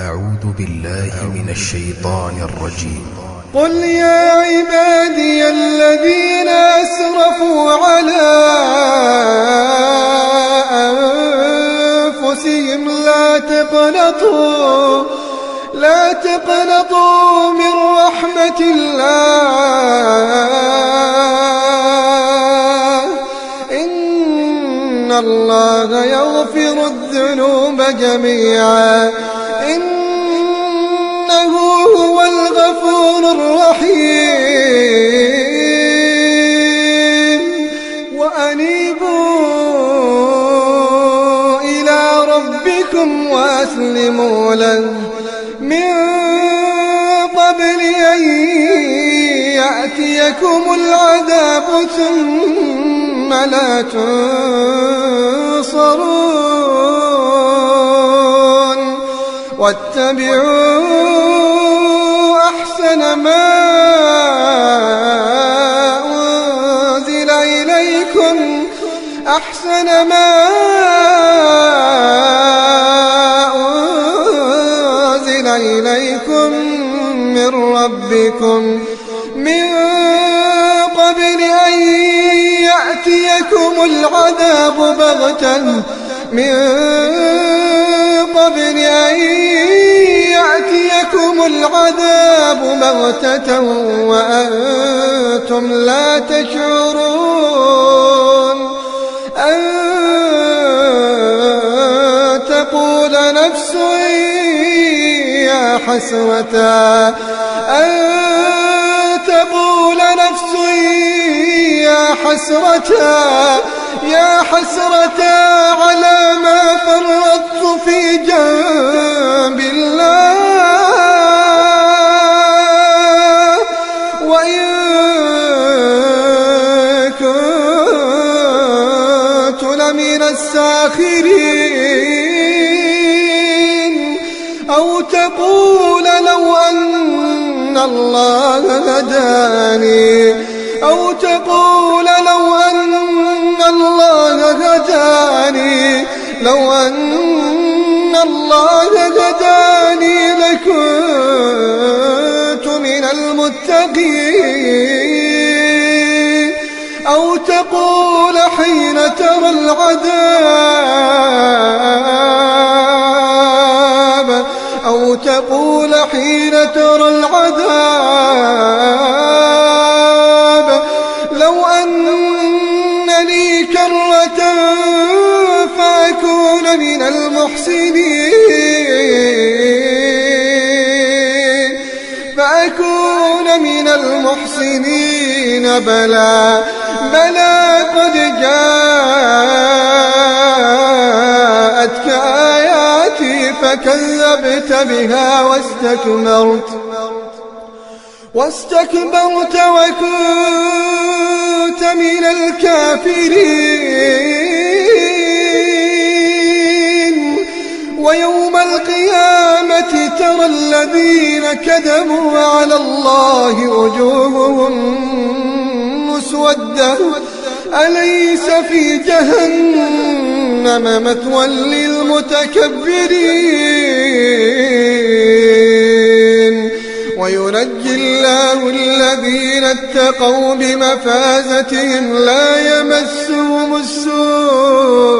أعوذ بالله من الشيطان الرجيم. قل يا عبادي الذين أسرفوا على أنفسهم لا تقنطوا من رحمة الله إن الله يغفر الذنوب جميعا إنه هو الغفور الرحيم. وأنيبوا إلى ربكم وأسلموا له من قبل أن يأتيكم العذاب ثم لا تنصرون. واتبعوا أحسن ما أنزل إليكم من ربكم من قبل أن يأتيكم العذاب بغتة وأنتم لا تشعرون. أن تقول نفس يا حسرة على ما فرطت في جنب الله وإن كنت لمن الساخرين. أو تقول لو أن الله هداني لكنت من المتقين. أو تقول حين ترى العذاب لو أن لي كرة فأكون من المحسنين. بلى قد جاءتك آياتي فكذبت بها واستكبرت وكنت من الكافرين. ويوم القيامة ترى الذين كذبوا على الله وجوههم مسودة أليس في جهنم مثوى للمتكبرين. وينجي الله الذين اتقوا بمفازتهم لا يمسهم السوء